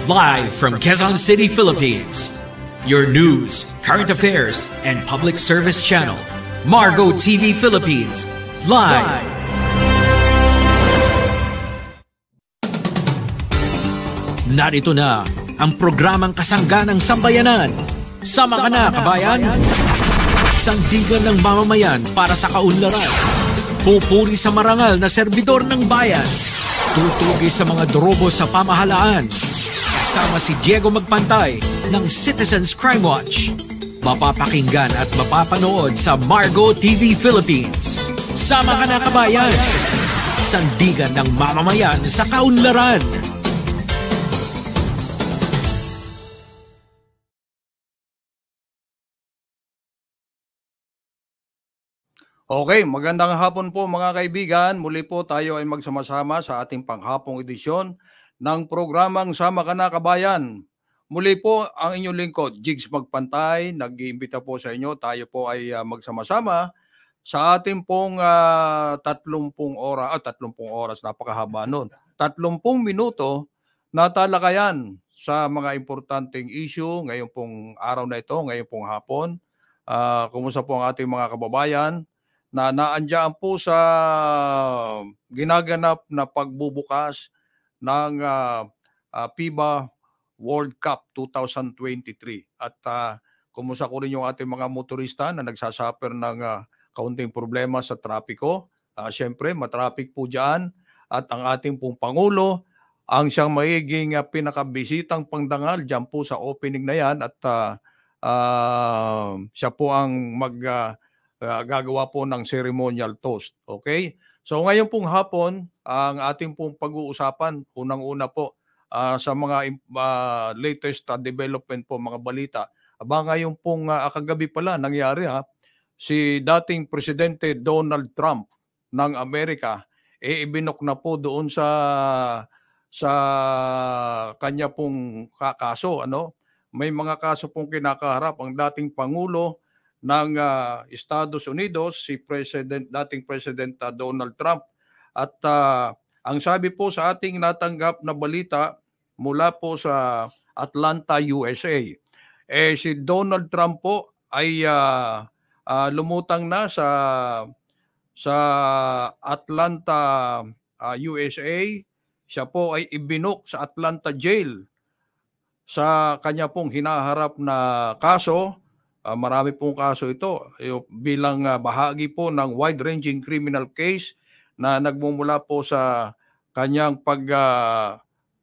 Live from Quezon City, Philippines. Your news, current affairs, and public service channel, Margo TV Philippines. Live. Narito na ang programang kasangganang sambayanan. Sama ka na, kabayan! Sandigan ng mamamayan para sa kaunlaran. Pupuri sa marangal na serbidor ng bayan. Tutugi sa mga drobo sa pamahalaan. Kasama si Diego Magpantay ng Citizens Crime Watch. Mapapakinggan at mapapanood sa Margo TV Philippines. Sama ka na, kabayan! Sandigan ng mamamayan sa kaunlaran. Okay, magandang hapon po mga kaibigan. Muli po tayo ay magsama-sama sa ating panghapong edisyon ng programang Sama Ka Na, Kabayan. Muli po ang inyong lingkod, Jigs Magpantay. Nag-iimbita po sa inyo. Tayo po ay magsama-sama sa ating pong 30 oras, napakahaba nun. 30 minuto na talakayan sa mga importanteng issue ngayong pong araw na ito, ngayong pong hapon. Kumusta po ang ating mga kababayan na naandiyan po sa ginaganap na pagbubukas ng FIBA World Cup 2023. At kumusta ko rin yung ating mga motorista na nagsasuffer ng kaunting problema sa trapiko. Siyempre, matraffic po dyan. At ang ating pong Pangulo, ang siyang magiging pinakabisitang pangdangal dyan po sa opening na yan. At siya po ang gagawa po ng ceremonial toast. Okay? So ngayon pong hapon, ang ating pong pag-uusapan, unang-una po sa mga latest development po, mga balita. Ngayon pong kagabi pala nangyari si dating Presidente Donald Trump ng Amerika, ibinok na po doon sa kanya pong kaso. May mga kaso pong kinakaharap ang dating Pangulo ng Estados Unidos, si dating President Donald Trump. At ang sabi po sa ating natanggap na balita mula po sa Atlanta, USA, si Donald Trump po ay lumutang na sa Atlanta, USA. Siya po ay ibinok sa Atlanta jail sa kanya pong hinaharap na kaso. Marami pong kaso ito bilang bahagi po ng wide-ranging criminal case na nagmumula po sa kanyang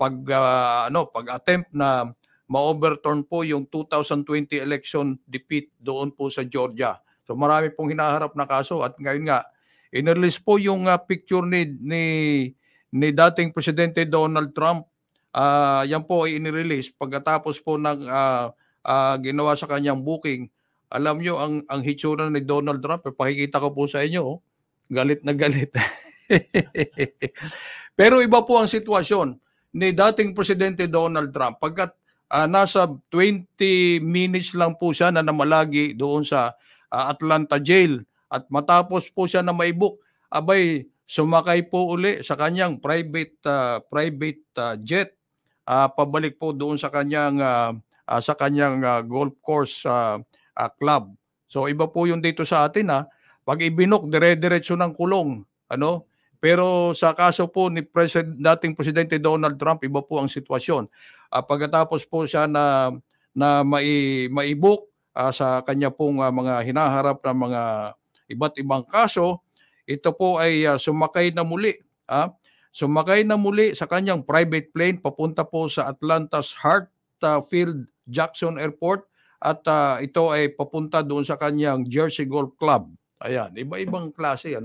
pag-attempt na ma-overturn po yung 2020 election defeat doon po sa Georgia. So marami pong hinaharap na kaso at ngayon nga inirelease po yung picture ni dating Presidente Donald Trump. Yan po ay inirelease pagkatapos po ng ginawa sa kanyang booking. Alam nyo, ang hitsura ni Donald Trump, pakikita ko po sa inyo, galit na galit. Pero iba po ang sitwasyon ni dating Presidente Donald Trump. Pagkat nasa 20 minutes lang po siya na namalagi doon sa Atlanta jail at matapos po siya na maibuk, abay sumakay po uli sa kanyang private jet pabalik po doon sa kanyang golf course club. So iba po yung dito sa atin pag ibinok dire-diretso ng kulong, Pero sa kaso po ni dating Presidente Donald Trump, iba po ang sitwasyon. Pagkatapos po siya na maibok sa kanya pong mga hinaharap na mga iba't ibang kaso, ito po ay sumakay na muli. Sumakay na muli sa kanyang private plane papunta po sa Atlanta's Hartsfield Jackson Airport at ito ay papunta doon sa kanyang Jersey Golf Club. Ayan, iba-ibang klase,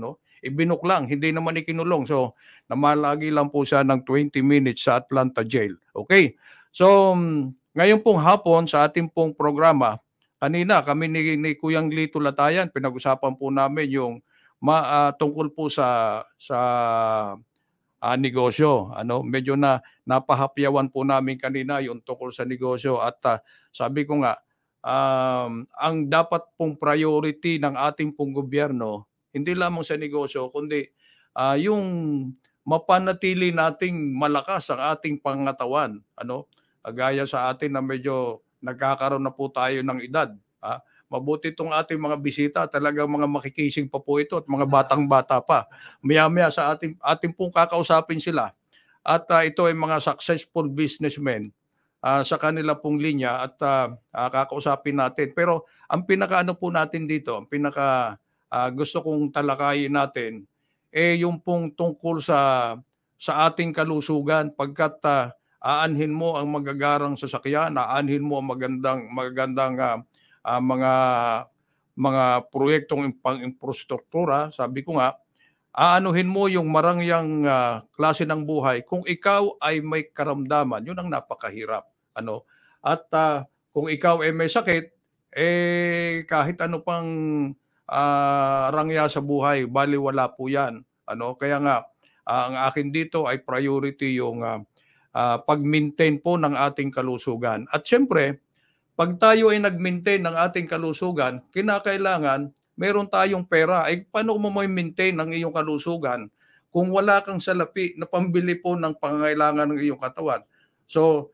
Ibinok lang, hindi naman ikinulong. So, namalagi lang po siya ng 20 minutes sa Atlanta jail. Okay? So, ngayon pong hapon sa ating pong programa, kanina kami ni Kuyang Lito Latayan, pinag-usapan po namin yung tungkol po sa negosyo. Medyo napahapyawan po namin kanina yung tungkol sa negosyo at sabi ko nga, ang dapat pong priority ng ating pong gobyerno, hindi lamang sa negosyo, kundi yung mapanatili nating malakas ang ating pangatawan. gaya sa atin na medyo nagkakaroon na po tayo ng edad. Mabuti itong ating mga bisita, talagang mga makikising pa po ito at mga batang-bata pa. Maya-maya sa ating pong kakausapin sila. At ito ay mga successful businessmen sa kanila pong linya at kakausapin natin. Pero ang pinaka-ano po natin dito, ang pinaka gusto kong talakayin natin, yung pong tungkol sa ating kalusugan pagkat aanhin mo ang magagarang sasakyan, aanhin mo ang magagandang mga proyektong pang-infrastruktura, sabi ko nga, aanuhin mo yung marangyang klase ng buhay kung ikaw ay may karamdaman, yun ang napakahirap. At kung ikaw ay may sakit, kahit ano pang rangya sa buhay, baliwala po yan. Kaya nga, ang akin dito ay priority yung pag-maintain po ng ating kalusugan. At siyempre, pag tayo ay nag-maintain ng ating kalusugan, kinakailangan meron tayong pera. Paano mo ma-maintain ang iyong kalusugan kung wala kang salapi na pambili po ng pangangailangan ng iyong katawan? So,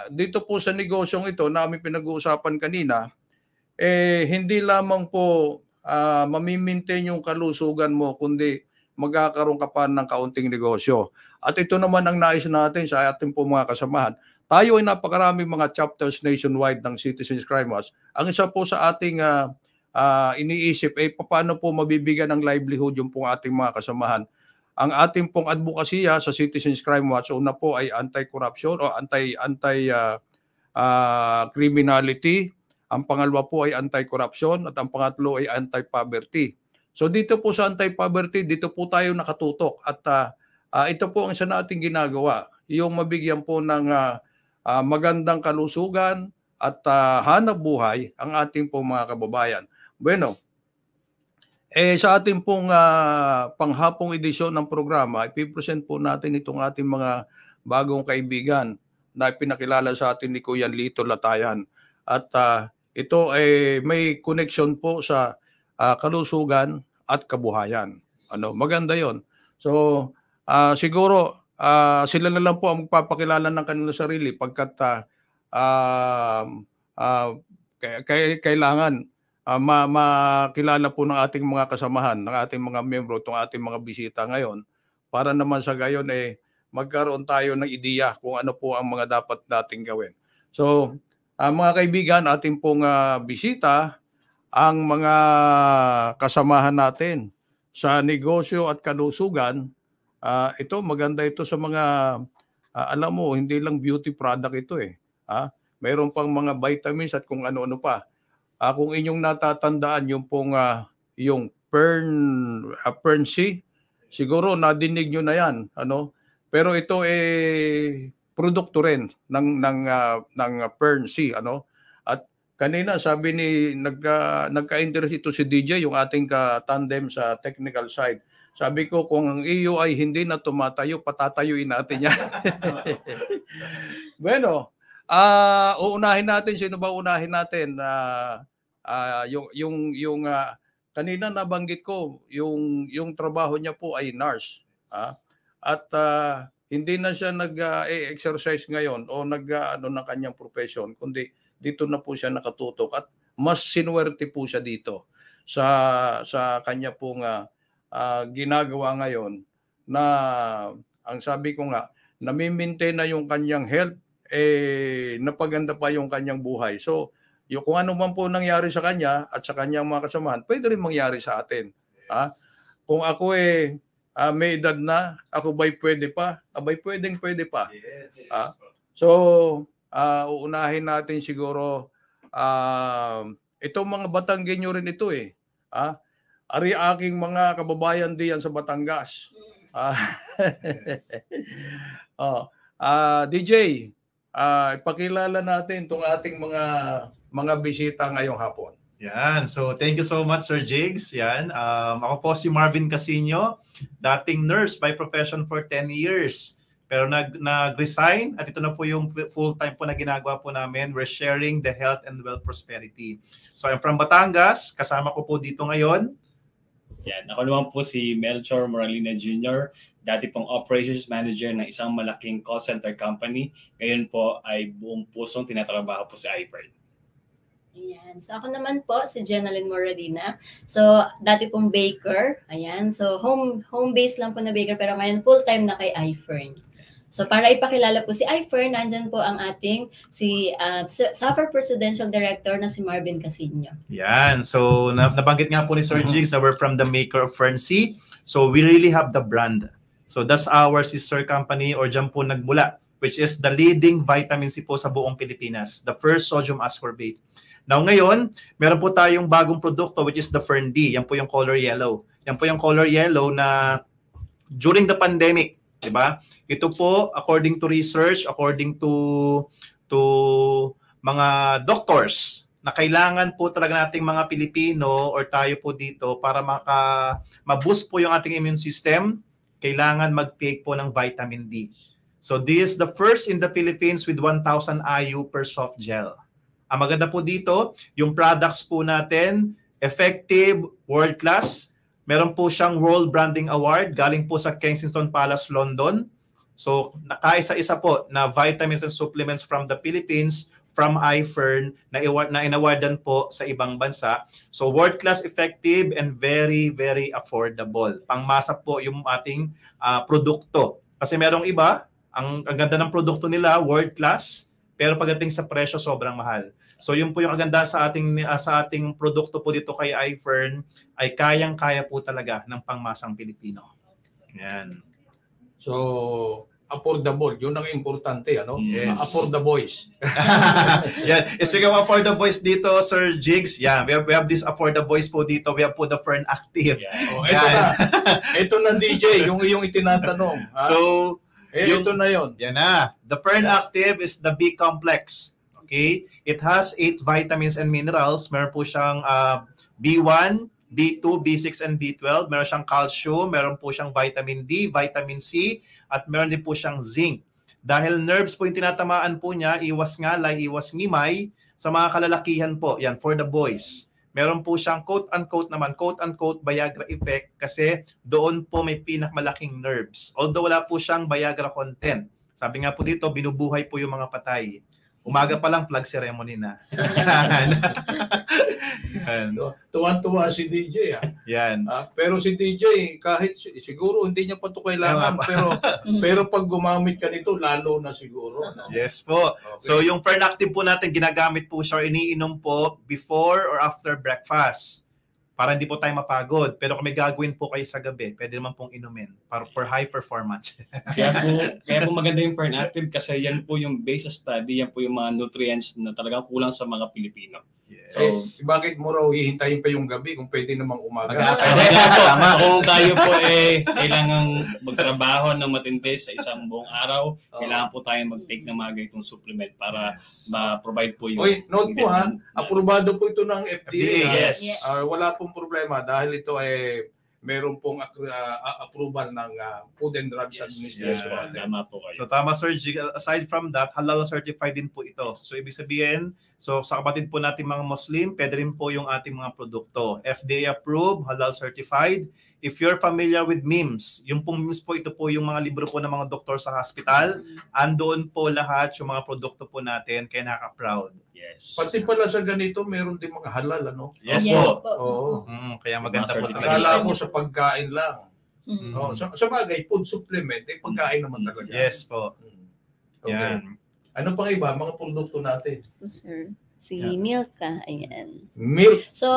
dito po sa negosyong ito na aming pinag-uusapan kanina, hindi lamang po mami-maintain yung kalusugan mo, kundi magkakaroon ka pa ng kaunting negosyo. At ito naman ang nais natin sa ating po mga kasamahan. Tayo ay napakaraming mga chapters nationwide ng Citizens Crime Watch. Ang isa po sa ating iniisip ay paano po mabibigyan ng livelihood yung pong ating mga kasamahan. Ang ating pong advokasya sa Citizens Crime Watch, una po ay anti-corruption o anti-criminality. Ang pangalawa po ay anti-corruption at ang pangatlo ay anti-poverty. So dito po sa anti-poverty, dito po tayo nakatutok at ito po ang isa nating ginagawa, yung mabigyan po ng magandang kalusugan at hanap buhay ang ating pong mga kababayan. Bueno, sa ating pong panghapong edisyon ng programa, ipipresent po natin itong ating mga bagong kaibigan na pinakilala sa atin ni Kuya Lito Latayan. At ito ay may connection po sa kalusugan at kabuhayan. Maganda yon. So, siguro sila na lang po ang magpapakilala ng kanilang sarili pagkat kailangan makilala po ng ating mga kasamahan, ng ating mga membro, itong ating mga bisita ngayon para naman sa gayon magkaroon tayo ng ideya kung ano po ang mga dapat nating gawin. So, mga kaibigan, ating pong bisita, ang mga kasamahan natin sa negosyo at kalusugan, ito maganda ito sa mga, alam mo, hindi lang beauty product ito mayroon pang mga vitamins at kung ano-ano pa. Kung inyong natatandaan yung pong yung Fern Sea, siguro nadinig nyo na yan, pero ito produkto rin ng Fern Sea, At kanina sabi ni nagka-interest ito si DJ, yung ating ka-tandem sa technical side. Sabi ko, kung ang iyo ay hindi na tumatayo, patatayuin natin yan. Bueno, uunahin natin, sino ba unahin natin? Yung kanina nabanggit ko, yung trabaho niya po ay nurse. At hindi na siya nag-exercise ngayon o nag-ano ng kanyang profession, kundi dito na po siya nakatutok at mas sinuwerte po siya dito sa kanya pong ginagawa ngayon na ang sabi ko nga, nami-maintain na yung kanyang health, napaganda pa yung kanyang buhay. So, yung kung ano man po nangyari sa kanya at sa kanyang mga kasamahan, pwede rin mangyari sa atin. Kung ako may edad na, ako ba'y pwede pa? Abay pwede pa. Yes. So, uunahin natin siguro, itong mga Batanggenyo rin ito ari aking mga kababayan diyan sa Batangas. DJ, ipakilala natin itong ating mga bisita ngayong hapon. Yan. So, thank you so much, Sir Jigs. Yan. Ako po si Marvin Casino, dating nurse by profession for 10 years. Pero nag-resign at ito na po yung full-time po na ginagawa po namin. We're sharing the health and wealth prosperity. So, I'm from Batangas. Kasama ko po dito ngayon. Yan. Ako naman po si Melchor Moralina Jr., dati pong operations manager ng isang malaking call center company. Ngayon po ay buong pusong tinatrabaho po si iFern. Ayan. So ako naman po si Jenaline Moralina. So dati pong baker. Ayan. So home base lang po na baker pero ngayon full-time na kay iFern. So para ipakilala po si iFern, nandyan po ang ating si SAFER Presidential Director na si Marvin Casino. Yan. So nabanggit nga po ni Sir Jigs na we're from the maker of Fern-C. So we really have the brand. So that's our sister company or dyan po nagmula, which is the leading vitamin C po sa buong Pilipinas. The first sodium ascorbate. Now ngayon, meron po tayong bagong produkto which is the Fern-D. Yan po yung color yellow. Yan po yung color yellow na during the pandemic, di ba? Ito po, according to research, according to mga doctors, na kailangan po talaga nating mga Pilipino or tayo po dito para ma-boost po yung ating immune system, kailangan mag-take po ng vitamin D. So this is the first in the Philippines with 1,000 IU per soft gel. Ang maganda po dito, yung products po natin, effective, world-class. Meron po siyang World Branding Award galing po sa Kensington Palace, London. So nakaisa-isa po na vitamins and supplements from the Philippines, from iFern, na inawardan po sa ibang bansa. So world-class, effective, and very, very affordable. Pangmasa po yung ating produkto. Kasi merong iba, ang ganda ng produkto nila, world-class, pero pagdating sa presyo, sobrang mahal. So yun po yung aganda sa ating produkto po dito kay iFern, ay kayang-kaya po talaga ng pangmasang Pilipino. Yan. So, affordable. Yun ang importante, ano? Yes. Afford the boys. Yan. Speaking of afford the boys dito, Sir Jigs, yeah, we have this afford the boys po dito. We have po the Fern Active. Yeah. Oh, ito na. Ito na, DJ, yung itinatanong. Ha? So, ito na yon. Yan na. The Fern Active is the B complex. Okay? It has 8 vitamins and minerals. Meron po siyang B1, B2, B6, and B12. Meron siyang calcium, meron po siyang vitamin D, vitamin C, at meron din po siyang zinc. Dahil nerves po yung tinatamaan po niya, iwas ngalay, iwas ngimay, sa mga kalalakihan po. Yan, for the boys. Meron po siyang quote-unquote naman, quote-unquote Viagra effect kasi doon po may pinakmalaking nerves. Although wala po siyang Viagra content. Sabi nga po dito, binubuhay po yung mga patay. Umaga pa lang, plug ceremony na. Tuwan-tuwa si DJ. Yan. Pero si DJ, kahit siguro hindi niya pa ito kailangan, pero pag gumamit ka nito, lalo na siguro. No? Yes po. Okay. So yung Fern Active po natin, ginagamit po siya, iniinom po before or after breakfast. Para hindi po tayo mapagod. Pero kung may gagawin po kayo sa gabi, pwede naman pong inumin para for high performance. kaya po maganda yung Fern Active kasi yan po yung base study, yan po yung mga nutrients na talagang kulang sa mga Pilipino. Yes. So, bakit mo raw hihintayin pa yung gabi kung pwede namang umaga? Kung tayo po kailangang magtrabaho ng matindi sa isang buong araw, kailangan po tayong mag-take ng mga ganitong supplement para ma-provide po yung... Oy, note po ha, aprobado po ito ng FDA. Yes. Wala pong problema dahil ito ay meron pong approval ng Food and Drugs Administration. Yes, tama po kayo. So tama, Sir Jig. Aside from that, halal certified din po ito. So ibig sabihin, so sa kapatid po natin mga Muslim, pwede rin po yung ating mga produkto. FDA approved, halal certified. If you're familiar with MIMS, yung pong MIMS po, ito po yung mga libro po ng mga doktor sa hospital. Andoon po lahat yung mga produkto po natin, kaya nakaka-proud. Yes. Pati pala sa ganito, meron din mga halal, ano? Yes, Yes po. po. Oo. Kaya maganda po talaga. Akala mo sa pagkain lang. Mm. Oh, sa bagay, food supplement, pagkain naman talaga. Yes po. Okay. Yan. Ano pang iba, mga produkto natin? Sir, si Yeah. Milka, ayan. Milk So,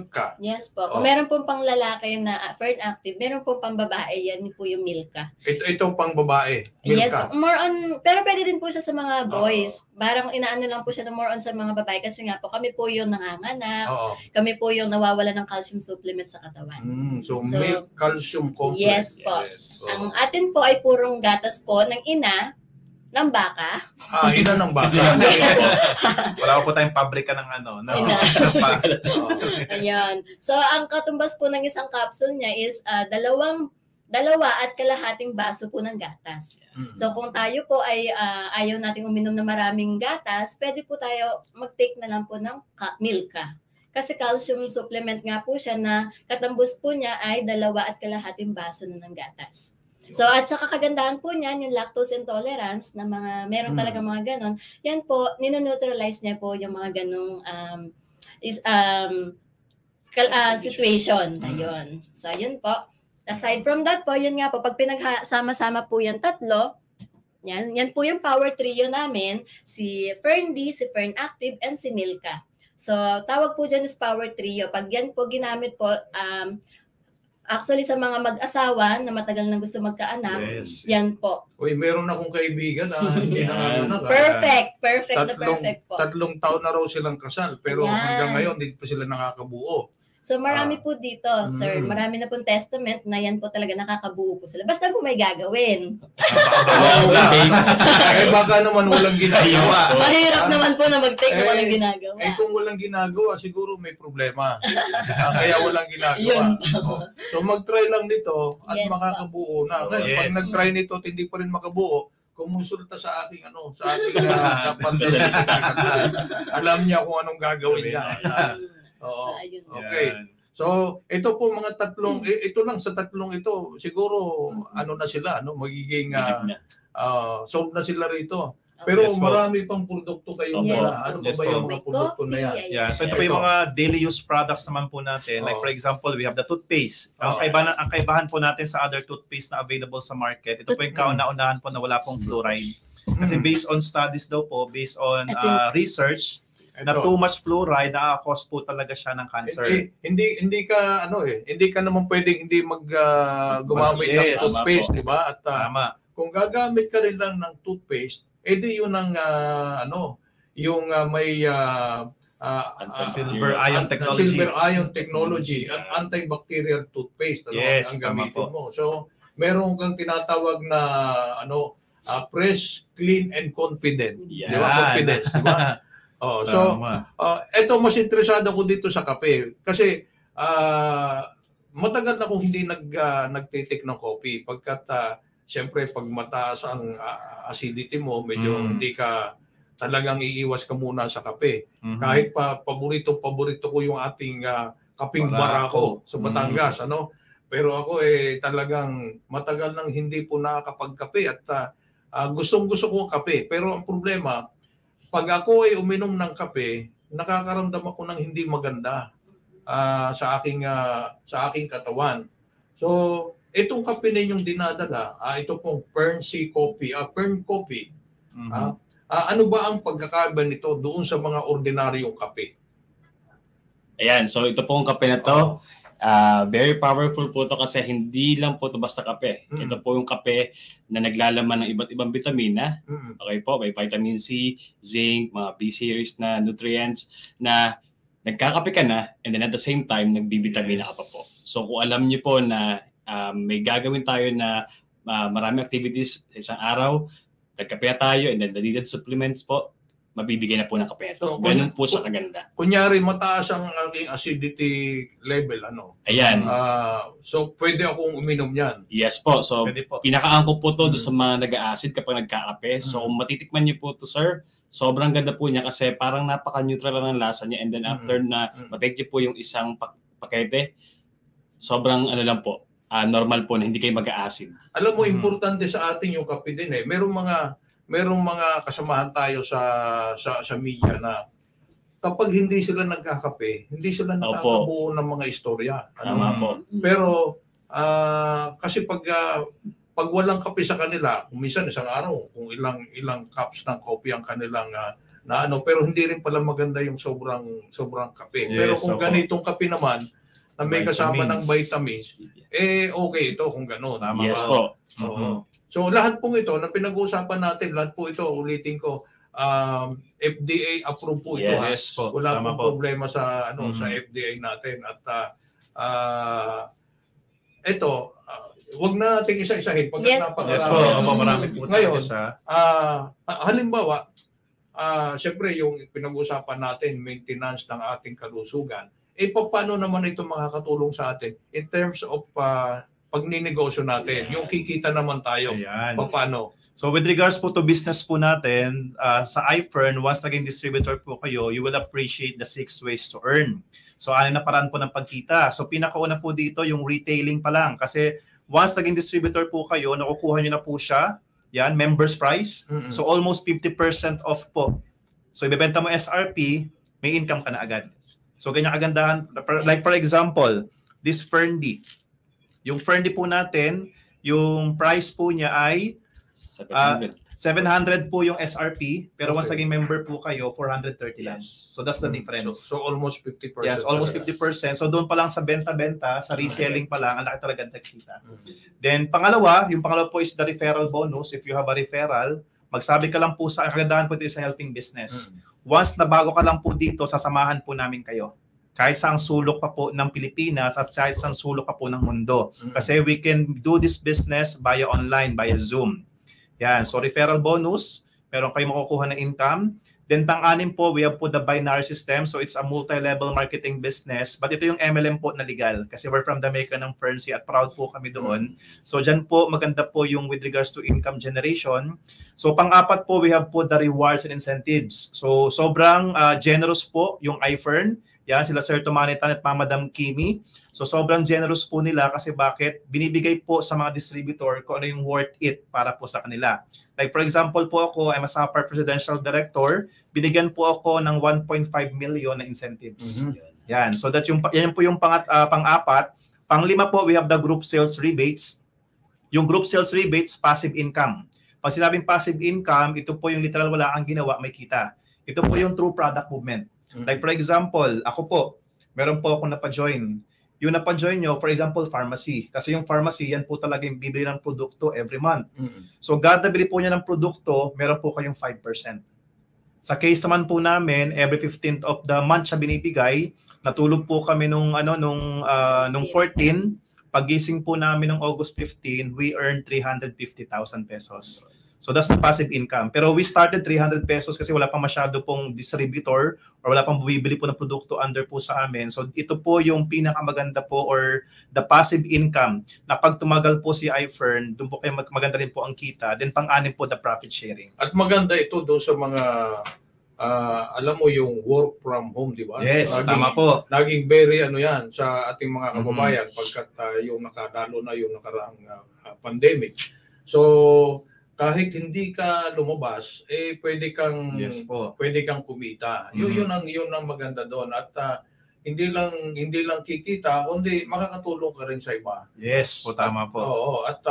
ka. yes po. Kung meron pong pang lalaki na Fern Active, meron pong pang babae, yan po yung Milka. Ito pang babae. Milk Yes, ka. more on, pero pwede din po siya sa mga boys. Parang inaano lang po siya na more on sa mga babae kasi nga po kami po yung nanganganak, Oo. kami po yung nawawala ng calcium supplement sa katawan. So, So, milk calcium complex. Yes po. Yes. Ang atin po ay purong gatas po ng ina, ng baka. Ina ng baka. Wala po tayong pabrika ng ano. No? Ina. Oo. Ayan. So, ang katumbas po ng isang capsule niya is dalawa at kalahating baso po ng gatas. So, kung tayo po ay ayaw nating uminom ng maraming gatas, pwede po tayo mag-take na lang po ng Milka. Kasi calcium supplement nga po siya na katambos po niya ay 2.5 baso na ng gatas. So at saka kagandahan po niyan yung lactose intolerance na mga meron talaga mga ganon. Yan po ninoneutralize niya po yung mga ganong situation. Ayun. So yun po. Aside from that po, yun nga po pag pinagsama-sama po yan tatlo, yan po yung power trio namin, si Ferndi, si Fern Active, and si Milka. So tawag po dyan is power trio. Pag yan po ginamit po, actually, sa mga mag-asawa na matagal na gusto magkaanak, yan po. Uy, meron akong kaibigan na hindi nanganganak. Perfect po. 3 taon na raw silang kasal, pero hanggang ngayon, hindi pa sila nakakabuo. So marami po dito, sir. Marami na pong testament na yan po talaga nakakabuo po sila. Basta po may gagawin. Baka naman walang ginagawa. Mahirap naman po na mag-take na walang ginagawa. Kung walang ginagawa, siguro may problema. Kaya walang ginagawa. So mag-try lang nito at makakabuo na. Ngayon, pag nag-try nito at hindi pa rin makabuo, kumonsulta sa aking alam niya kung anong gagawin niya. Oo. Okay. So, ito po mga tatlong, ito lang sa tatlong ito, siguro na sila, magiging solve na sila rito. Pero marami pang produkto kayo. Ano ba yung mga produkto na yan? So ito po yung mga daily use products naman po natin. Like for example, we have the toothpaste. Ang kaibahan po natin sa other toothpaste na available sa market, ito po yung kauna-unahan po na wala pong fluoride. Kasi based on studies daw po, based on research, na too much fluoride nakaka-cause po talaga siya ng cancer. Hindi ka naman pwedeng hindi gumamit ng toothpaste, di ba? At kung gagamit ka rin lang ng toothpaste, edi yun ang may silver ion technology at antibacterial toothpaste ang gamitin mo. So, meron kang tinatawag na fresh, clean and confident. Di ba? Confidence, di ba? Eto mas interesado ko dito sa kape kasi matagal na akong hindi nagtitik ng coffee pagkat siyempre pag mataas ang acidity mo medyo hindi ka talagang iiwas ka muna sa kape. Kahit paborito ko yung ating kaping barako sa Batangas pero ako talagang matagal nang hindi po nakakapagkape at gustong-gusto ko ang kape pero ang problema pag ako ay uminom ng kape, nakakaramdam ako ng hindi maganda sa aking katawan. So, itong kape ninyong dinadala, ito pong Fern Coffee. Ano ba ang pagkakaiba nito doon sa mga ordinaryong kape? Ayan, so ito pong kape na to. Very powerful po ito kasi hindi lang po ito basta kape. Ito po yung kape na naglalaman ng iba't ibang vitamina. Okay po, may vitamin C, zinc, mga B-series na nutrients na nagkakape ka na and then at the same time, nagbibitamina ka pa po. So kung alam niyo po na may gagawin tayo na marami activities sa isang araw, nagkape na tayo and then the needed supplements po, mabibigay na po ng kape ito. Ganun po sa kaganda. Kunyari, mataas ang aking acidity level, Ayan. So, pwede akong uminom yan? Yes po. So, pinakaangkop po to sa mga nag-acid kapag nagkakape. So, kung matitikman niyo po to, sir, sobrang ganda po niya kasi parang napaka-neutral lang ng lasa niya. And then after na matake niyo po yung isang pakete, sobrang lang po, normal po na hindi kayo mag-acid. Alam mo, importante sa atin yung kape din merong mga kasamahan tayo sa media na kapag hindi sila nagkakape, hindi sila nakakabuo ng mga istorya. Pero kasi pag walang kape sa kanila, minsan isang araw kung ilang cups ng coffee ang kanilang pero hindi rin pala maganda yung sobrang kape. Pero kung ganitong kape naman na may kasama ng vitamins, okay ito kung gano'n. Yes po. So lahat pong ito na pinag-uusapan natin, lahat po ito, ulitin ko, FDA approved po ito. Yes po. Wala pong problema sa sa FDA natin at ito, wag na natin isa-isahin pag marami po ngayon. Halimbawa, syempre yung pinag-uusapan natin, maintenance ng ating kalusugan. Paano naman ito makakatulong sa atin in terms of pagninegosyo natin. Yung kikita naman tayo. Ayan. Paano? So with regards po to business po natin, sa iFern, once naging distributor po kayo, you will appreciate the 6 ways to earn. So ano na paraan po ng pagkita. So pinakauna po dito yung retailing pa lang. Kasi once naging distributor po kayo, nakukuha nyo na po siya. Yan, members price. So almost 50% off po. So ibebenta mo SRP, may income ka na agad. So ganyan kagandahan. Like for example, this Ferndy. Yung Ferndy po natin, yung price po niya ay 700 po yung SRP, pero once naging member po kayo, 430 lang. So that's the difference. So almost 50%. Yes, almost 50%. So doon pa lang sa benta-benta, sa reselling pa lang, ang laki talaga nagkita. Then yung pangalawa po is the referral bonus. If you have a referral, magsabi ka lang po sa kagandahan po dito sa helping business. Once na bago ka lang po dito, sasamahan po namin kayo. Kahit sa ang sulok pa po ng Pilipinas at kahit sa ang sulok pa po ng mundo. Kasi we can do this business via online, via Zoom. Yan. So referral bonus, meron kayo makukuha na income. Then pang-anim po, we have po the binary system. So it's a multi-level marketing business. But ito yung MLM po na legal. Kasi we're from the maker ng Ferncy at proud po kami doon. So dyan po, maganda po yung with regards to income generation. So pang-apat po, we have po the rewards and incentives. So sobrang generous po yung iFern. Yan, sila Sir Tumanitan at Madam Kimi. So sobrang generous po nila kasi bakit? Binibigay po sa mga distributor kung ano yung worth it para po sa kanila. Like for example po ako, I'm a SAPAR Presidential Director. Binigyan po ako ng 1.5 million na incentives. Yan, so that yan po yung pang-apat. Pang-lima po, we have the group sales rebates. Yung group sales rebates, passive income. Pag sinabing passive income, ito po yung literal wala kang ginawa, may kita. Ito po yung true product movement. Like for example, ako po, meron po ako napa-join. Yung napa-join nyo, for example, pharmacy. Kasi yung pharmacy, yan po talaga yung bibili ng produkto every month. So, kada bili po niya ng produkto, meron po kayong 5%. Sa case naman po namin, every 15th of the month siya binibigay. Natulog po kami nung 14. Pagising po namin ng August 15, we earned 350,000 pesos. So that's the passive income. Pero we started 300 pesos kasi wala pang masyado pong distributor or wala pang bumibili po ng produkto under po sa amin. So ito po yung pinakamaganda po or the passive income na pag tumagal po si iFern, doon po kayo maganda rin po ang kita. Then pang-anim po the profit sharing. At maganda ito doon sa mga alam mo yung work from home, di ba? Yes, tama po. Naging very yan sa ating mga kababayan pagkat yung nakadalo na yung nakaraang pandemic. So kahit hindi ka lumabas, pwede kang kumita. Yun ang maganda doon at hindi lang kikita, kundi makakatulong ka rin sa iba. Yes po, tama po. Oo, at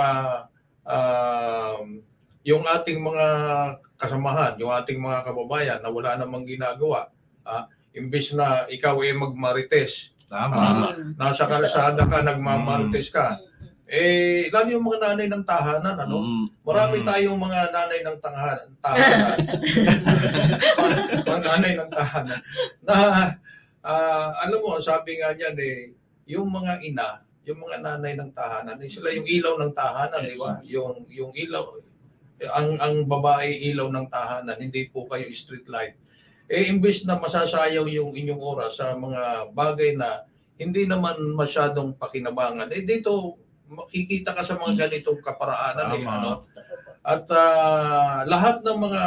yung ating mga kasamahan, yung ating mga kababayan na wala namang ginagawa, imbis na ikaw ay magmarites. Tama. Nasa kalsada ka, nagmamarites ka. Lalo yung mga nanay ng tahanan, Marami tayong mga nanay ng tahanan. Mga nanay ng tahanan. Na, alam mo, sabi nga niyan, yung mga ina, yung mga nanay ng tahanan, sila yung ilaw ng tahanan, di ba? Yung ilaw, ang babae ilaw ng tahanan, hindi po kayo street light. Imbes na masasayaw yung inyong oras sa mga bagay na hindi naman masyadong pakinabangan, dito, makikita ka sa mga ganitong kaparaanan. At lahat ng mga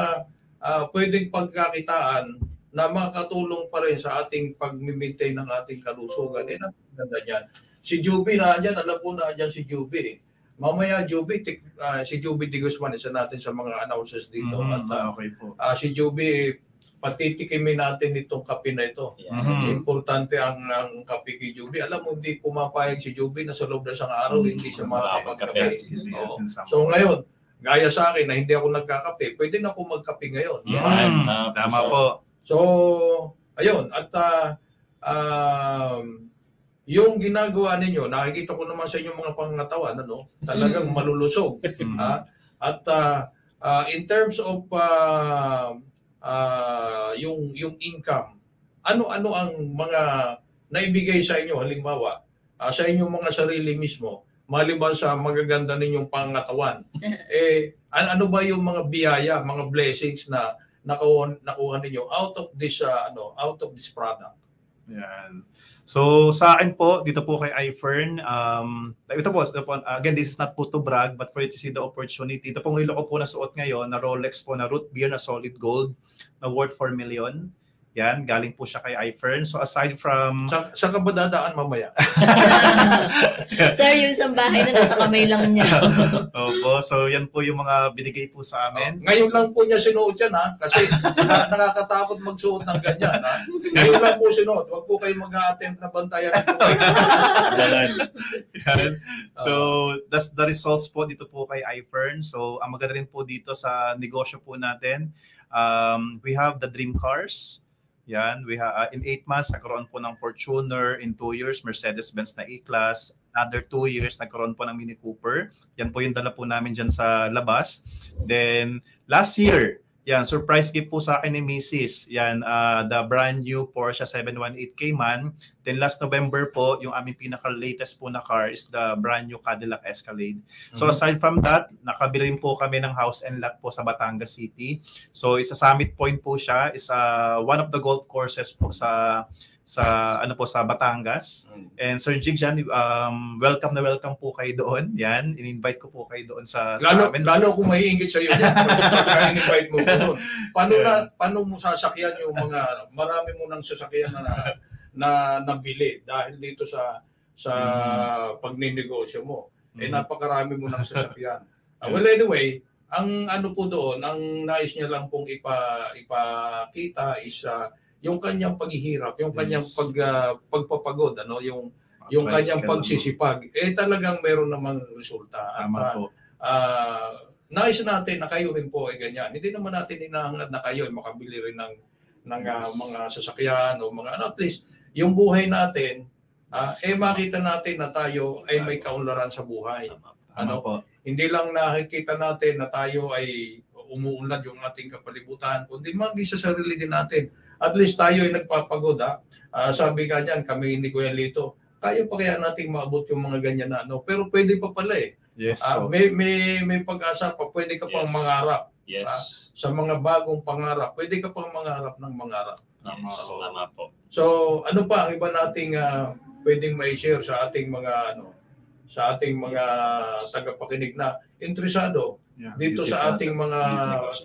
pwedeng pagkakitaan na makakatulong pa rin sa ating pag-maintain ng ating kalusugan. Napaganda niyan. Si Juby na dyan, alam po na dyan si Juby. Mamaya Juby, si Juby Di Guzman, isa natin sa mga announcers dito. Okay po. Si Juby, patitikimin natin itong kape na ito. Importante ang kape kay Juby. Alam mo, hindi pumapayag si Juby na sa loob na isang araw, hindi siya makakapagkape. So ngayon, gaya sa akin na hindi ako nagkakape, pwede na ako magkape ngayon. Tama po. So, ayun. At yung ginagawa ninyo, nakikita ko naman sa inyong mga pangatawan, talagang malulusog. At in terms of yung income, ano ang mga naibigay sa inyo halimbawa sa inyong mga sarili mismo maliban sa magaganda ninyong pangatawan, ano ba yung mga biyaya, mga blessings na nakuha ninyo out of this product? Yan. So sa akin po, dito po kay iFern, ito po, again, this is not po to brag, but for you to see the opportunity. Ito pong relo ko po na suot ngayon, na Rolex po na root beer na solid gold, na worth 4 million. Yan, galing po siya kay iFern. So aside from... Saan ka ba dadaan mamaya? Sir, yung isang bahay na nasa kamay lang niya. Opo, so yan po yung mga binigay po sa amin. Ngayon lang po niya sinuot yan, ha? Kasi nakakatakot magsuot ng ganyan, ha? Ngayon lang po sinuot. Huwag po kayo mag-a-attempt na bantayan. Yan. So that's the results po dito po kay iFern. So ang maganda rin po dito sa negosyo po natin, we have the dream cars. Yan, we have in 8 months nagkaroon po ng Fortuner, in 2 years Mercedes-Benz na E-Class, another 2 years nagkaroon po ng Mini Cooper. Yan po yung dala po namin dyan sa labas. Then last year, yan, surprise gift po sa akin ni Mrs. Yan, the brand new Porsche 718 Cayman. Then last November po, yung aming pinaka-latest po na car is the brand new Cadillac Escalade. So aside from that, nakabili rin po kami ng house and lot po sa Batangas City. So isa Summit Point po siya, is one of the golf courses po sa ano po sa Batangas. And Sir Jigjan, welcome na welcome po kayo doon. Yan, in-invite ko po kayo doon sa amin. Lalo kung maiinggit sa iyo yan, in-invite mo po doon. Paano mo sasakyan yung mga marami mo nang sasakyan na nabili dahil dito sa pagninegosyo mo. Napakarami mo nang sasakyan. Well, anyway, ang ano po doon, ang nais niya lang pong ipakita is yung kanyang paghihirap, yung kanyang pagpapagod, ano, yung kanyang pagsisipag, talagang meron namang resulta. At nais natin na kayo rin po ay ganyan. Hindi naman natin hinahangad na kayo ay makabili rin ng mga sasakyan o mga, at least yung buhay natin, makita natin na tayo ay may kaunlaran sa buhay. Hindi lang nakikita natin na tayo ay umuunlad yung ating kapalibutan, kundi maging sa sarili din natin. At least tayo ay nagpapagod, ha? Sabi ka dyan, kami ni Kuya Lito, tayo pa kaya nating maabot yung mga ganyan na ano. Pero pwede pa pala eh. Yes. May pag-asa pa, pwede ka pang mangarap. Yes. Sa mga bagong pangarap, pwede ka pang mangarap ng mangarap. Tama po. So, ano pa ang iba nating pwedeng mai-share sa ating mga tagapakinig na interesado dito sa ating mga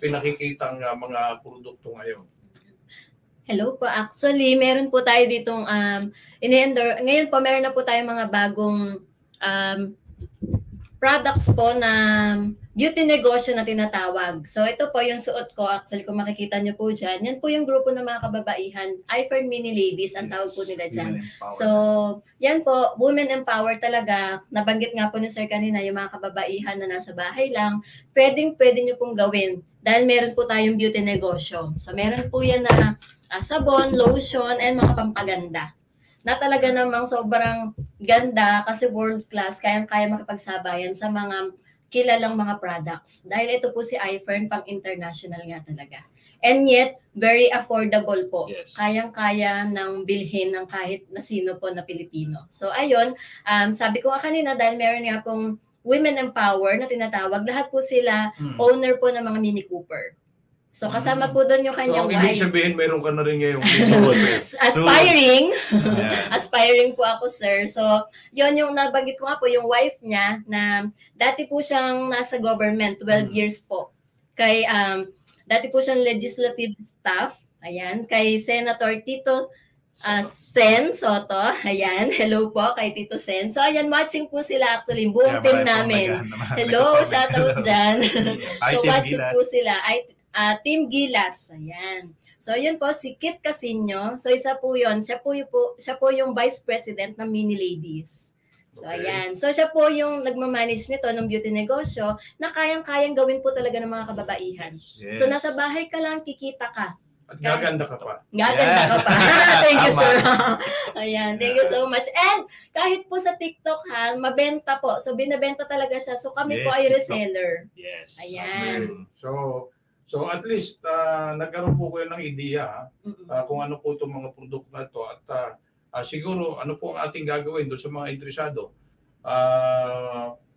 pinakikitang mga produkto ngayon? Hello po. Actually, meron po tayo ditong ngayon po meron na po tayo mga bagong products po na beauty negosyo na tinatawag. So ito po yung suot ko. Actually, kung makikita nyo po dyan, yan po yung grupo ng mga kababaihan. iFern Mini Ladies, ang tawag po nila dyan. So yan po, women empower talaga. Nabanggit nga po ni Sir kanina, yung mga kababaihan na nasa bahay lang, pwede nyo pong gawin dahil meron po tayong beauty negosyo. So meron po yan na sabon, lotion, and mga pampaganda. Na talaga namang sobrang ganda kasi world class, kayang-kaya makipagsabayan sa mga kilalang mga products. Dahil ito po si iFern, pang international nga talaga. And yet, very affordable po. Yes. Kayang-kaya ng bilhin ng kahit na sino po na Pilipino. So ayun, sabi ko nga kanina, dahil meron nga pong women empower na tinatawag, lahat po sila owner po ng mga Mini Cooper. So kasama po doon yung kanyang wife. So ibig sabihin, meron ka na rin ngayong aspiring. Aspiring po ako, sir. So yon yung nabanggit ko nga po, yung wife niya na dati po siyang nasa government, 12 years po. Dati po siyang legislative staff. Ayan, kay Senator Tito Sen Soto. Ayan, hello po kay Tito Sen. So ayan, watching po sila actually, buong team namin. Hello, shout out dyan. So watching po sila. Team Gilas, ayan. So yun po si Kit Casino. So isa po yun, siya po yung Vice President ng Mini Ladies. So ayan. So siya po yung nagmamanage nito ng beauty negosyo na kayang-kayang gawin po talaga ng mga kababaihan. Yes. So nasa bahay ka lang, kikita ka. At gaganda ka pa. Gaganda ka pa. Thank you, sir. Ayan, thank you so much. And kahit po sa TikTok, mabenta po. So binabenta talaga siya. So kami po ay reseller. Yes. Ayan. So at least nagkaroon po kayo ng ideya kung ano po itong mga produkto na ito at siguro ano po ang ating gagawin doon sa mga interesado.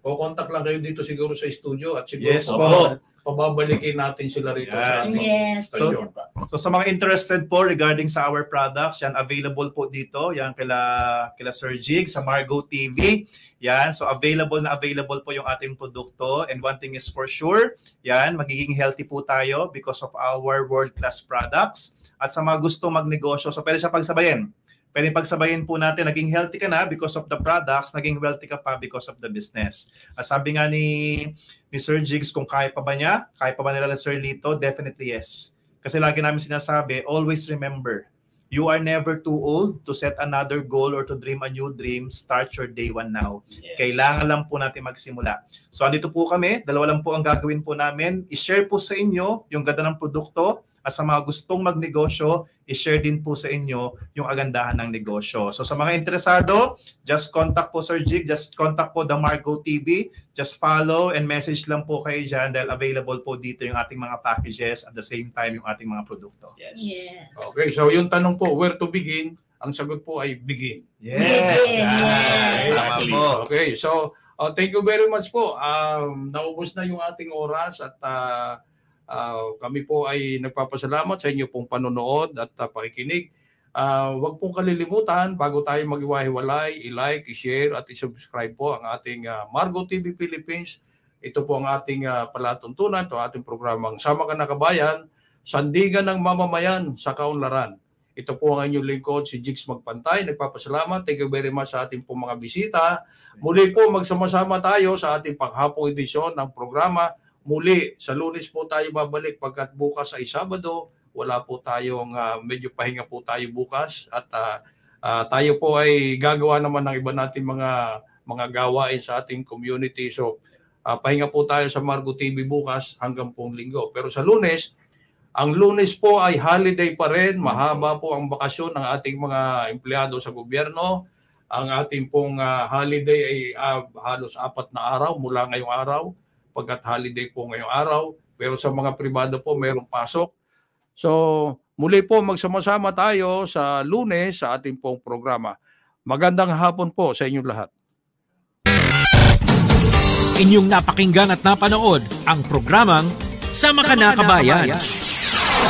O contact lang kayo dito siguro sa studio at siguro pababalikin natin sila rito sa ating Yes, thank you po. So sa mga interested po regarding sa our products, yan available po dito, yan kila Sir Jig sa Margo TV. Yan, so available po yung ating produkto, and one thing is for sure, yan, magiging healthy po tayo because of our world-class products. At sa mga gusto magnegosyo, so pwede siya pagsabayin. Pwede pagsabayin po natin, naging healthy ka na because of the products, naging wealthy ka pa because of the business. At sabi nga ni Sir Jigs, kung kaya pa ba niya, kaya pa ba nila Sir Lito, definitely yes. Kasi lagi namin sinasabi, always remember, you are never too old to set another goal or to dream a new dream. Start your day one now. Yes. Kailangan lang po natin magsimula. So andito po kami, dalawa lang po ang gagawin po namin. I-share po sa inyo yung ganda ng produkto, at sa mga gustong magnegosyo, i-share din po sa inyo yung agandahan ng negosyo. So sa mga interesado, just contact po Sir Jig, just contact po the Margo TV, just follow and message lang po kayo dyan dahil available po dito yung ating mga packages at the same time yung ating mga produkto. Yes. Okay, so yung tanong po, where to begin? Ang sagot po ay begin. Yes! Exactly. Okay, so thank you very much po. Naubos na yung ating oras at kami po ay nagpapasalamat sa inyo pong panonood at pakikinig. Huwag pong kalilimutan, bago tayo maghiwa-hiwalay, i-like, i-share at i-subscribe po ang ating Margo TV Philippines. Ito po ang ating palatuntunan, ito ating programang Sama Ka na Kabayan, Sandigan ng Mamamayan sa Kaunlaran. Ito po ang inyong lingkod, si Jigs Magpantay. Nagpapasalamat. Thank you very much sa ating pong mga bisita. Muli po magsama-sama tayo sa ating panghapong edisyon ng programa. Muli, sa Lunes po tayo babalik pagkat bukas ay Sabado. Wala po tayong, medyo pahinga po tayo bukas. At tayo po ay gagawa naman ng iba natin mga gawain sa ating community. So, pahinga po tayo sa Margo TV bukas hanggang pong Linggo. Pero sa Lunes, ang Lunes po ay holiday pa rin. Mahaba po ang bakasyon ng ating mga empleyado sa gobyerno. Ang ating pong holiday ay halos 4 na araw mula ngayong araw. Pagkat holiday po ngayong araw, pero sa mga pribado po mayroong pasok. So, muli po magsama-sama tayo sa Lunes sa ating pong programa. Magandang hapon po sa inyong lahat. Inyong napakinggan at napanood ang programang Sama Ka na Kabayan.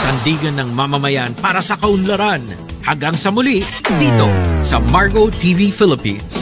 Sandigan ng mamamayan para sa kaunlaran. Hanggang sa muli, dito sa Margo TV Philippines.